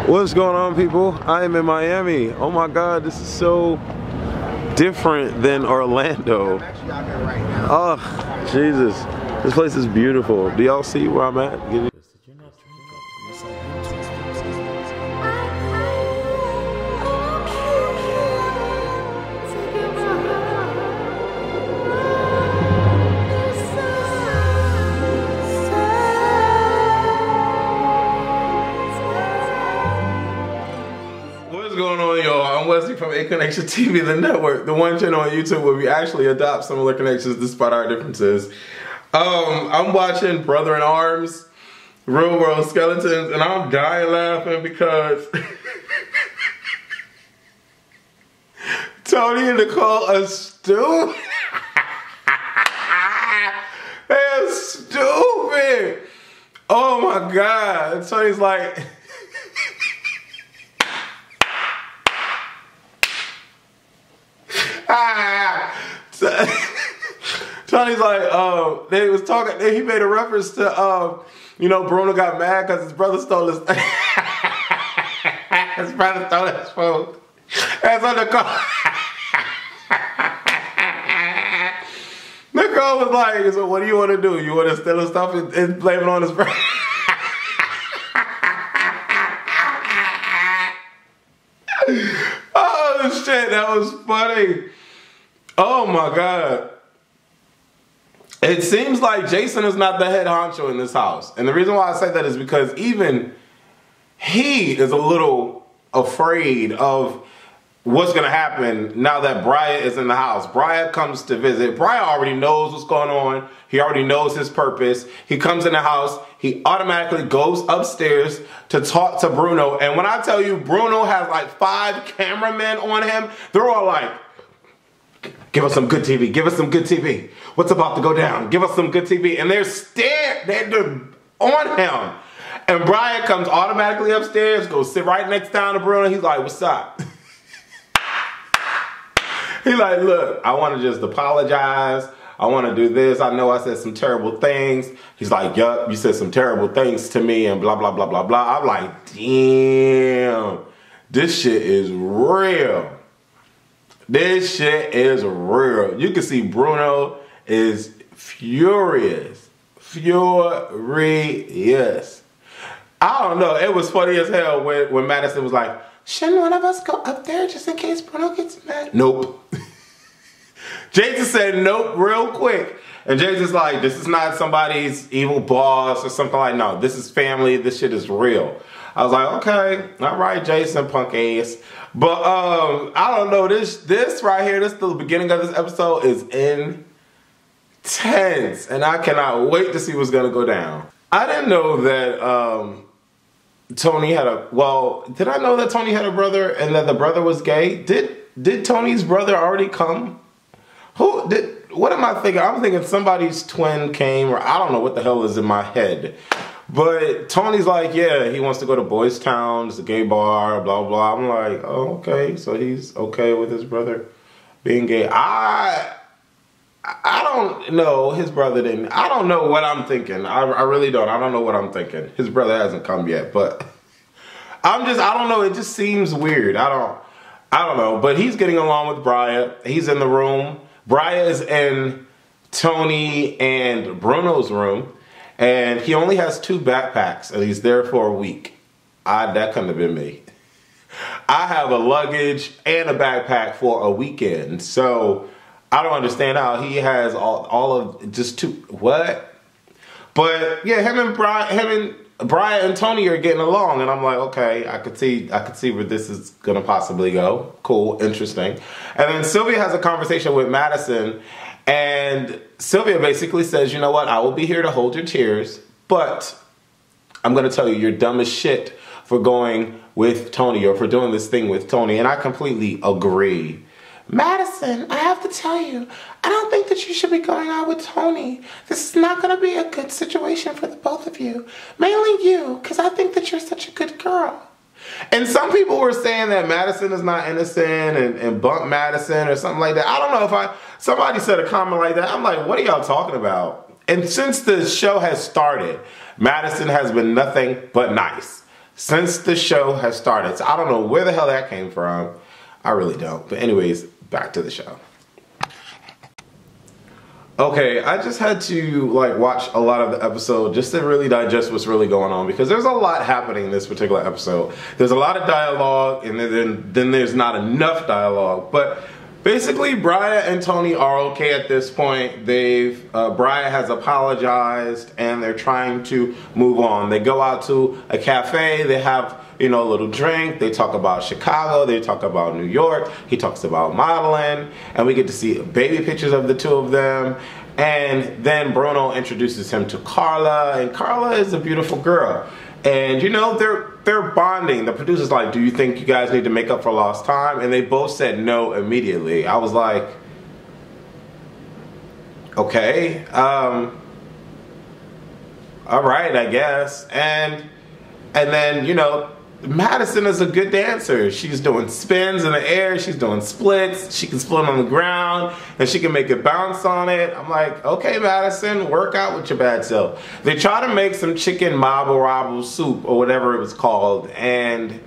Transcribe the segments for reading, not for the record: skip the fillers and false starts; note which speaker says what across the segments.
Speaker 1: What's going on, people? I am in Miami. Oh my God, this is so different than Orlando.
Speaker 2: I'm actually out here right now.
Speaker 1: Oh, Jesus. This place is beautiful. Do y'all see where I'm at? What's going on, y'all? I'm Wesley from A Connection TV, the network, the one channel on YouTube where we actually adopt similar connections despite our differences. I'm watching Brother in Arms, Real World Skeletons, and I'm dying laughing because Tony and Nicole are stupid. They're stupid. Oh my God. Tony's like, Tony's like, they was talking, he made a reference to, you know, Bruno got mad because his brother stole his, his brother stole his phone. That's on Nicole. Nicole was like, so what do you want to do? You want to steal his stuff and blame it on his brother? Oh shit, that was funny. Oh my God. It seems like Jason is not the head honcho in this house. And the reason why I say that is because even he is a little afraid of what's going to happen now that Brian is in the house. Brian comes to visit. Brian already knows what's going on. He already knows his purpose. He comes in the house. He automatically goes upstairs to talk to Bruno. And when I tell you Bruno has like 5 cameramen on him, they're all like, give us some good TV. Give us some good TV. What's about to go down? Give us some good TV. And they're staring. They're on him. And Brian comes automatically upstairs, goes sit right next down to Bruno. He's like, what's up? He's like, look, I want to just apologize. I want to do this. I know I said some terrible things. He's like, yup, you said some terrible things to me and blah, blah, blah, blah, blah. I'm like, damn, this shit is real. This shit is real. You can see Bruno is furious. Furious. I don't know. It was funny as hell when Madison was like, shouldn't one of us go up there just in case Bruno gets mad? Nope. Jason said nope real quick. And Jason's like, this is not somebody's evil boss or something like, no, this is family. This shit is real. I was like, okay, all right, Jason, punk ass. But I don't know, this right here, this the beginning of this episode is intense. And I cannot wait to see what's gonna go down. I didn't know that Tony had a, well, did I know that Tony had a brother and that the brother was gay? Did Tony's brother already come? What am I thinking? I'm thinking somebody's twin came, or I don't know what the hell is in my head. But Tony's like, yeah, he wants to go to Boys Town, it's a gay bar, blah, blah. I'm like, oh, okay, so he's okay with his brother being gay. I don't know, his brother didn't. I don't know what I'm thinking. I really don't. I don't know what I'm thinking. His brother hasn't come yet, but I don't know. It just seems weird. I don't know, but he's getting along with Brian. He's in the room. Brian is in Tony and Bruno's room, and he only has 2 backpacks, and he's there for a week. That couldn't have been me. I have a luggage and a backpack for a weekend, so I don't understand how he has all of just 2. What? But yeah, him and Brian and Tony are getting along, and I'm like, okay, I could see where this is gonna possibly go. Cool, interesting. And then Sylvia has a conversation with Madison, and Sylvia basically says, you know what, I will be here to hold your tears, but I'm gonna tell you, you're dumb as shit for going with Tony or for doing this thing with Tony, and I completely agree. Madison, I have to tell you, I don't think that you should be going out with Tony. This is not going to be a good situation for the both of you. Mainly you, because I think that you're such a good girl. And some people were saying that Madison is not innocent and bump Madison or something like that. I don't know if somebody said a comment like that. I'm like, what are y'all talking about? And since the show has started, Madison has been nothing but nice. since the show has started. So I don't know where the hell that came from. I really don't. But anyways, back to the show. Okay, I just had to like watch a lot of the episode just to really digest what's really going on, because there's a lot happening in this particular episode. There's a lot of dialogue, and then there's not enough dialogue. But basically, Brian and Tony are okay at this point. Brian has apologized, and they're trying to move on. They go out to a cafe. They have, you know, a little drink. They talk about Chicago. They talk about New York. He talks about modeling, and we get to see baby pictures of the two of them. And then Bruno introduces him to Carla, and Carla is a beautiful girl. And you know, they're bonding. The producer's like, do you think you guys need to make up for lost time? And they both said no immediately. I was like, okay, all right, I guess. And then, you know, Madison is a good dancer. She's doing spins in the air, she's doing splits, she can split on the ground, and she can make it bounce on it. I'm like, okay, Madison, work out with your bad self. They try to make some chicken mabble robble soup, or whatever it was called, and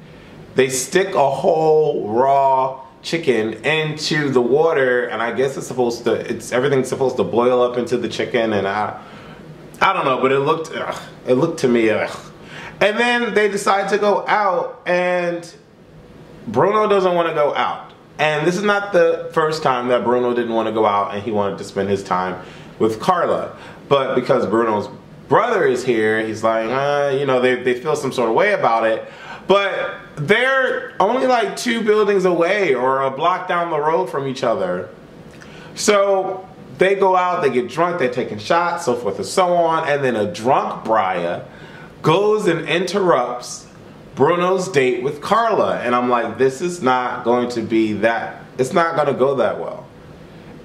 Speaker 1: they stick a whole raw chicken into the water, and I guess everything's supposed to boil up into the chicken, and I don't know, but it looked to me, And then they decide to go out, and Bruno doesn't want to go out. And this is not the first time that Bruno didn't want to go out and he wanted to spend his time with Carla. But because Bruno's brother is here, he's like, you know, they feel some sort of way about it. But they're only like 2 buildings away or a block down the road from each other. So they go out, they get drunk, they're taking shots, so forth and so on. And then a drunk Brian goes and interrupts Bruno's date with Carla, and I'm like, this is not going to be that. It's not going to go that well.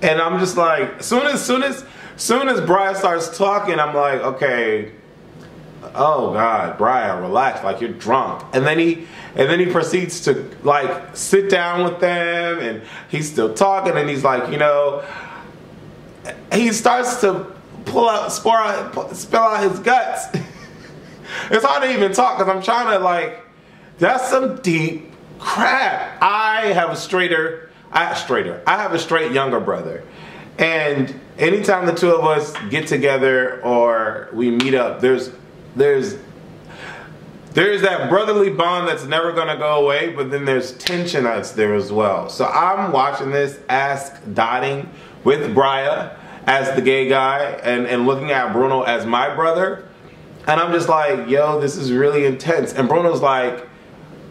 Speaker 1: And I'm just like, soon as Brian starts talking, I'm like, okay, oh God, Brian, relax, like you're drunk. And then he proceeds to like sit down with them, and he's still talking, and he's like, you know, he starts to spill out his guts. It's hard to even talk because I'm trying to like, that's some deep crap. I have a straight younger brother. And anytime the two of us get together or we meet up, there's that brotherly bond that's never gonna go away, but then there's tension that's there as well. So I'm watching this ass dotting with Brian as the gay guy and looking at Bruno as my brother. And I'm just like, yo, this is really intense. And Bruno's like,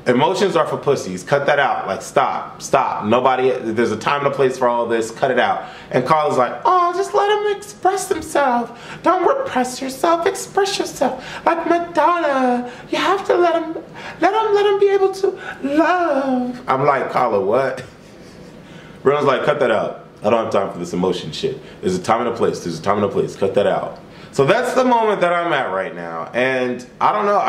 Speaker 1: emotions are for pussies. Cut that out. Like, stop. Nobody, there's a time and a place for all this. Cut it out. And Carla's like, oh, just let him express himself. Don't repress yourself. Express yourself. Like Madonna. You have to let him be able to love. I'm like, Carla, what? Bruno's like, cut that out. I don't have time for this emotion shit. There's a time and a place. There's a time and a place. Cut that out. So that's the moment that I'm at right now. And I don't know,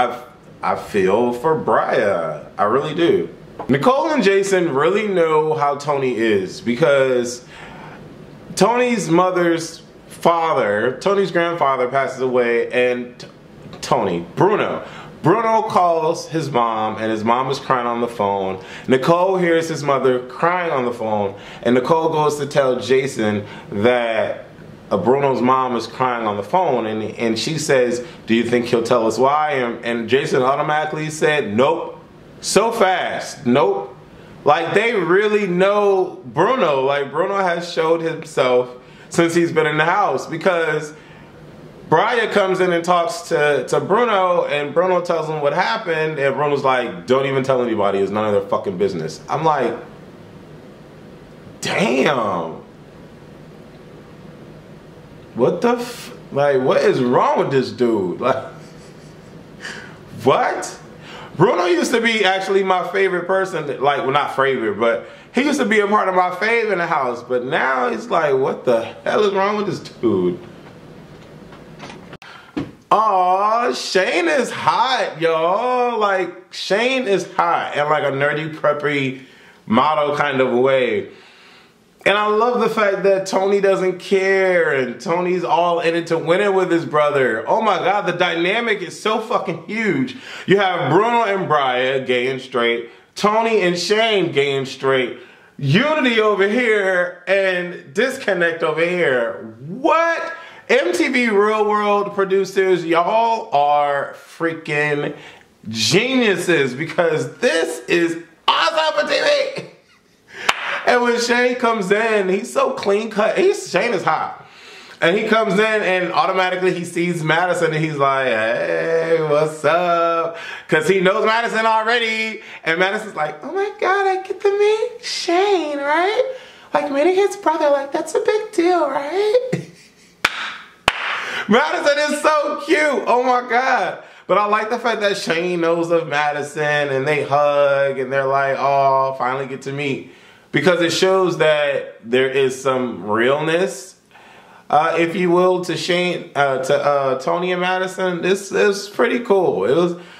Speaker 1: I feel for Brian. I really do. Nicole and Jason really know how Tony is, because Tony's grandfather passes away, and Bruno calls his mom, and his mom is crying on the phone. Nicole hears his mother crying on the phone, and Nicole goes to tell Jason that Bruno's mom is crying on the phone, and she says, do you think he'll tell us why? And Jason automatically said, nope. So fast, nope. Like, they really know Bruno. Like, Bruno has showed himself since he's been in the house, because Brian comes in and talks to Bruno, and Bruno tells him what happened, and Bruno's like, don't even tell anybody, it's none of their fucking business. I'm like, damn. What the what is wrong with this dude? Like, what? Bruno used to be actually my favorite person, like, well, not favorite, but he used to be a part of my fave in the house, but now he's like, what the hell is wrong with this dude? Aw, Shane is hot, y'all. Like, Shane is hot in like a nerdy, preppy model kind of way. And I love the fact that Tony doesn't care and Tony's all in it to win it with his brother. Oh my God, the dynamic is so fucking huge. You have Bruno and Brian, gay and straight. Tony and Shane, gay and straight. Unity over here and disconnect over here. What? MTV Real World producers, y'all are freaking geniuses because this is awesome for TV. And when Shane comes in, he's so clean cut. Shane is hot. And he comes in and automatically he sees Madison and he's like, hey, what's up? Because he knows Madison already. And Madison's like, oh my God, I get to meet Shane, right? Like meeting his brother, like that's a big deal, right? Madison is so cute. Oh my God. But I like the fact that Shane knows of Madison and they hug and they're like, oh, finally get to meet. Because it shows that there is some realness, if you will, to Tony and Madison. This is pretty cool.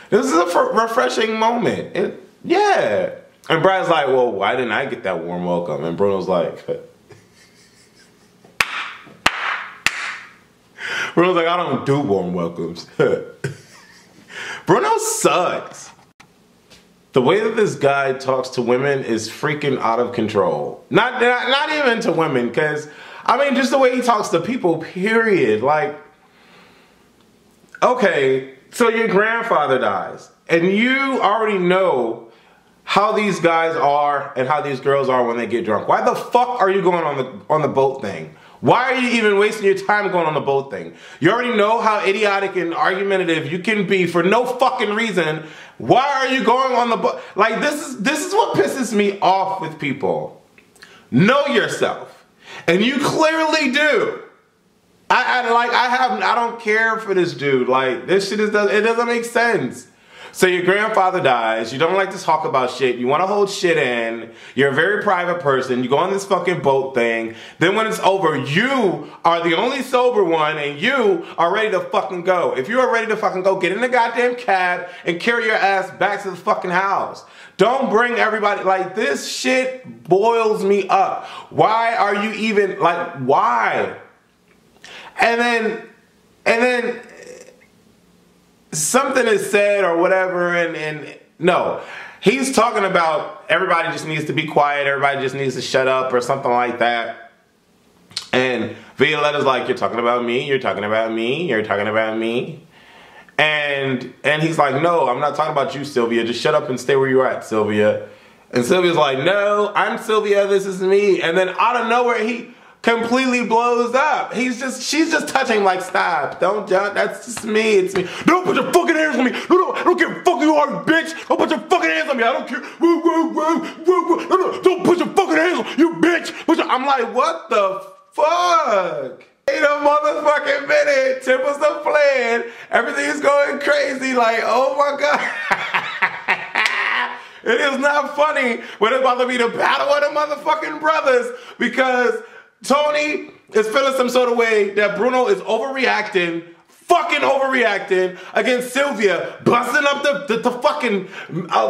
Speaker 1: This is a refreshing moment. Yeah. And Brad's like, well, why didn't I get that warm welcome? And Bruno's like, I don't do warm welcomes. Bruno sucks. The way that this guy talks to women is freaking out of control. Not even to women, because, I mean, just the way he talks to people, period. Like, okay, so your grandfather dies, and you already know how these guys are and how these girls are when they get drunk. Why the fuck are you going on the boat thing? Why are you even wasting your time going on the boat thing? You already know how idiotic and argumentative you can be for no fucking reason. Why are you going on the boat? Like, this is what pisses me off with people. Know yourself. And you clearly do. I don't care for this dude. Like, this shit it doesn't make sense. So your grandfather dies, you don't like to talk about shit, you want to hold shit in, you're a very private person, you go on this fucking boat thing, then when it's over, you are the only sober one and you are ready to fucking go. If you are ready to fucking go, get in the goddamn cab and carry your ass back to the fucking house. Don't bring everybody, like, this shit boils me up. Why are you even, like, why? And then something is said or whatever, and no, he's talking about everybody just needs to be quiet, everybody just needs to shut up or something like that. And Violetta's like, you're talking about me, you're talking about me, you're talking about me. And he's like, no, I'm not talking about you, Sylvia, just shut up and stay where you're at, Sylvia. And Sylvia's like, no, I'm Sylvia, this is me. And then out of nowhere, he completely blows up. She's just touching like, stop, don't, that's just me, it's me. Don't put your fucking hands on me. No, I don't care what fuck you are, bitch. Don't put your fucking hands on me. I don't care. No, don't put your fucking hands on you, bitch. I'm like, what the fuck? Wait a motherfucking minute. Temple's the plan. Everything's going crazy. Like, oh my God. It is not funny when it's about to be the battle of the motherfucking brothers, because Tony is feeling some sort of way that Bruno is overreacting, fucking overreacting against Sylvia, busting up the fucking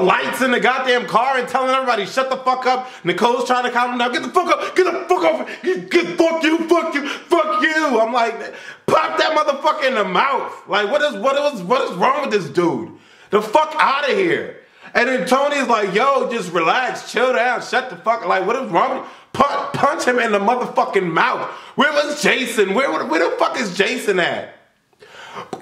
Speaker 1: lights in the goddamn car and telling everybody, shut the fuck up. Nicole's trying to calm him down. Get the fuck up. Get the fuck off. Fuck you, fuck you, fuck you. I'm like, pop that motherfucker in the mouth. Like, what is wrong with this dude? The fuck out of here. And then Tony's like, yo, just relax, chill down, shut the fuck. Like, what is wrong with you? Punch him in the motherfucking mouth. Where was Jason? Where the fuck is Jason at?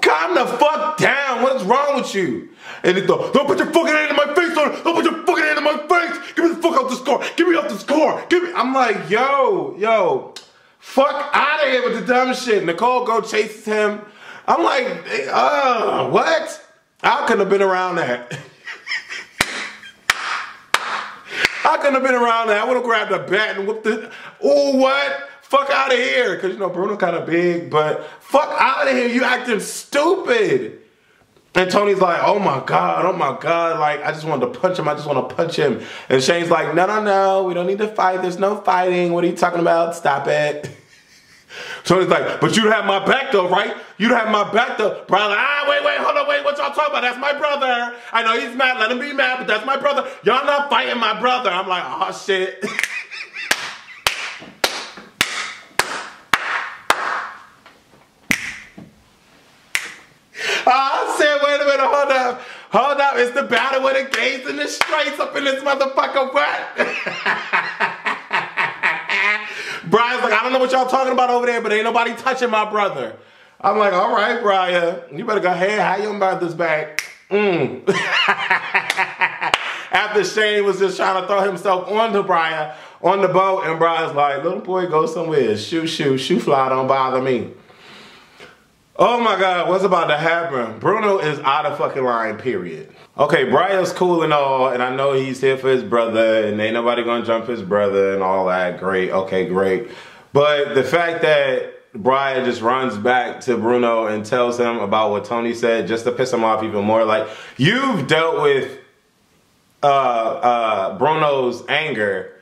Speaker 1: Calm the fuck down. What is wrong with you? And he thought, don't put your fucking hand in my face, son. Don't put your fucking hand in my face. Get me the fuck out this car. Get me off this car. I'm like, yo, fuck out of here with the dumb shit. Nicole go chases him. I'm like, what? I couldn't have been around that. I couldn't have been around that. I would have grabbed a bat and whooped it. Oh, what? Fuck out of here. Because, you know, Bruno kind of big, but fuck out of here. You acting stupid. And Tony's like, oh my God. Like, I just wanted to punch him. I just want to punch him. And Shane's like, no. We don't need to fight. There's no fighting. What are you talking about? Stop it. Tony's like, but you'd have my back though, right? You'd have my back though. Brian's like, wait, hold on, what y'all talking about? That's my brother. I know he's mad, let him be mad, but that's my brother. Y'all not fighting my brother. I'm like, oh shit. hold up. Hold up. It's the battle with the gays and the straights up in this motherfucker. What? Brian's like, I don't know what y'all talking about over there, but ain't nobody touching my brother. I'm like, all right, Brian. You better go ahead. How your mother's back? After Shane was just trying to throw himself onto Brian on the boat, and Brian's like, little boy, go somewhere. Shoe fly, don't bother me. Oh my God, what's about to happen? Bruno is out of fucking line, period. Okay, Brian's cool and all, and I know he's here for his brother, and ain't nobody gonna jump his brother and all that. Great, okay, great. But the fact that Brian just runs back to Bruno and tells him about what Tony said just to piss him off even more. Like, you've dealt with Bruno's anger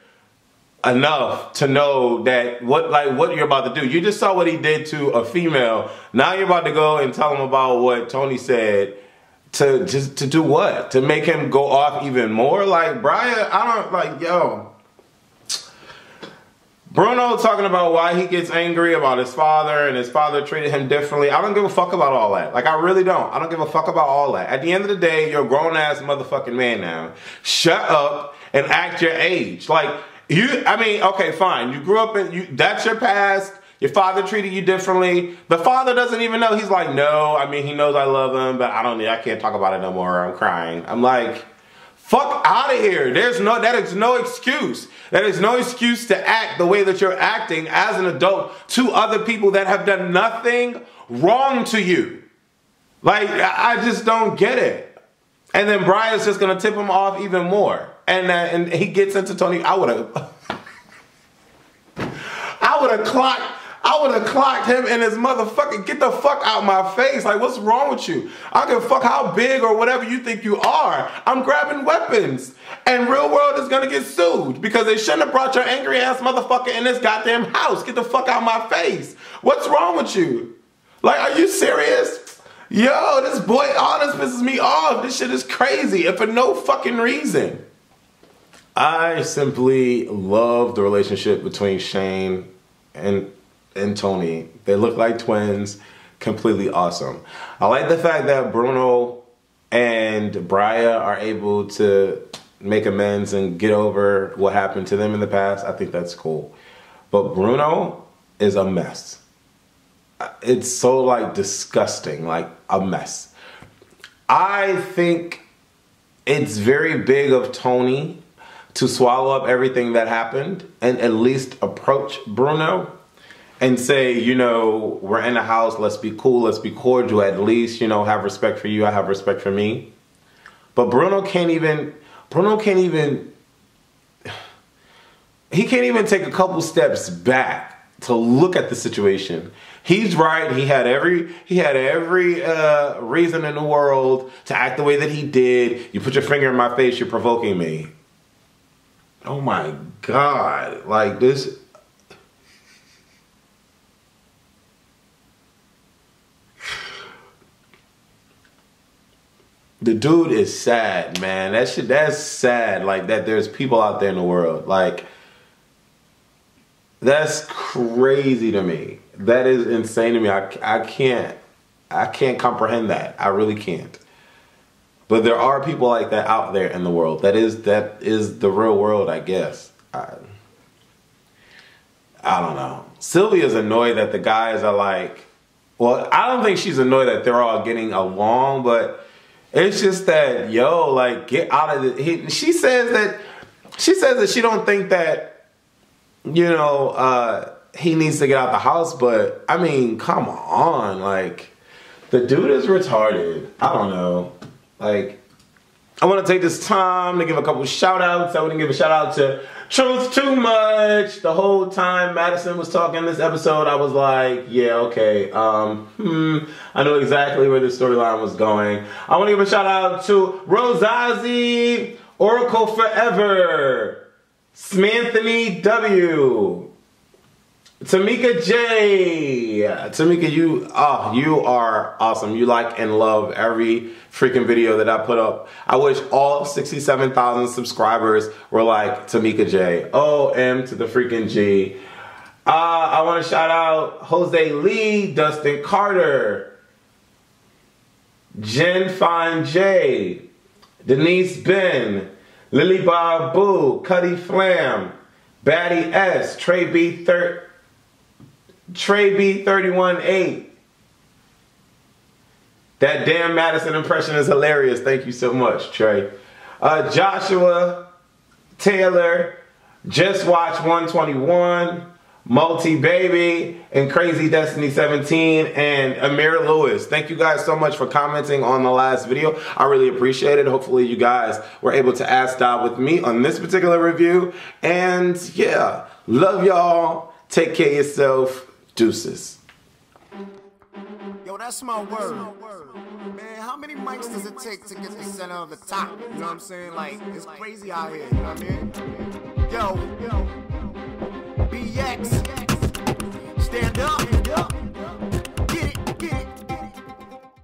Speaker 1: enough to know that what you're about to do. You just saw what he did to a female. Now you're about to go and tell him about what Tony said to do what? To make him go off even more? Like, Brian, I don't, like, yo. Bruno talking about why he gets angry about his father and his father treated him differently. I don't give a fuck about all that. Like, I really don't. I don't give a fuck about all that. At the end of the day, you're a grown-ass motherfucking man now. Shut up and act your age. Like, I mean, okay, fine. You grew up in, that's your past. Your father treated you differently. The father doesn't even know. He's like, no, I mean, he knows I love him, but I can't talk about it no more. I'm crying. I'm like, fuck out of here. That is no excuse. That is no excuse to act the way that you're acting as an adult to other people that have done nothing wrong to you. Like, I just don't get it. And then Brian's just gonna tip him off even more. And he gets into Tony. I would have clocked him in his motherfucking, get the fuck out my face. Like, what's wrong with you? I don't give a fuck how big or whatever you think you are. I'm grabbing weapons. And real world is gonna get sued because they shouldn't have brought your angry ass motherfucker in this goddamn house. Get the fuck out my face. What's wrong with you? Like, are you serious? Yo, this boy, all this pisses me off. This shit is crazy and for no fucking reason. I simply love the relationship between Shane and Tony. They look like twins. Completely awesome. I like the fact that Bruno and Brian are able to make amends and get over what happened to them in the past. I think that's cool. But Bruno is a mess. It's so, like, disgusting, like a mess. I think it's very big of Tony to swallow up everything that happened and at least approach Bruno and say, you know, we're in the house, let's be cool, let's be cordial, at least, you know, have respect for you, I have respect for me. But Bruno can't even take a couple steps back to look at the situation. He's right. He had every reason in the world to act the way that he did. You put your finger in my face, you're provoking me. Oh my God. Like this. The dude is sad, man. That's sad. Like that there's people out there in the world. Like, that's crazy to me. That is insane to me. I can't comprehend that. I really can't. But there are people like that out there in the world. That is the real world, I guess. I don't know. Sylvia's annoyed that the guys are like, well, I don't think she's annoyed that they're all getting along, but it's just that, yo, like, get out of it. She says that she don't think that, you know, he needs to get out the house, but I mean, come on, like, the dude is retarded. I don't know. Like, I want to take this time to give a couple shout outs. I want to give a shout out to Truth Too Much. The whole time Madison was talking this episode, I was like, yeah, okay. I know exactly where the storyline was going. I want to give a shout out to Rosazi, Oracle Forever, Smanthony W, Tamika J. Tamika, you are awesome. You like and love every freaking video that I put up. I wish all 67,000 subscribers were like Tamika J. O-M to the freaking G. I want to shout out Jose Lee, Dustin Carter, Jen Fine J, Denise Ben, Lily Bob Boo, Cuddy Flam, Batty S, Trey B 31-8. That damn Madison impression is hilarious. Thank you so much, Trey. Joshua Taylor, Just Watch 121, Multi Baby, and Crazy Destiny 17, and Amir Lewis. Thank you guys so much for commenting on the last video. I really appreciate it. Hopefully you guys were able to ask God with me on this particular review. And yeah, love y'all. Take care of yourself. Deuces.
Speaker 2: Yo, that's my word. Man, how many mics does it take to get the center of the top? You know what I'm saying? Like, it's crazy out here, you know what I mean? Yo, BX, stand up.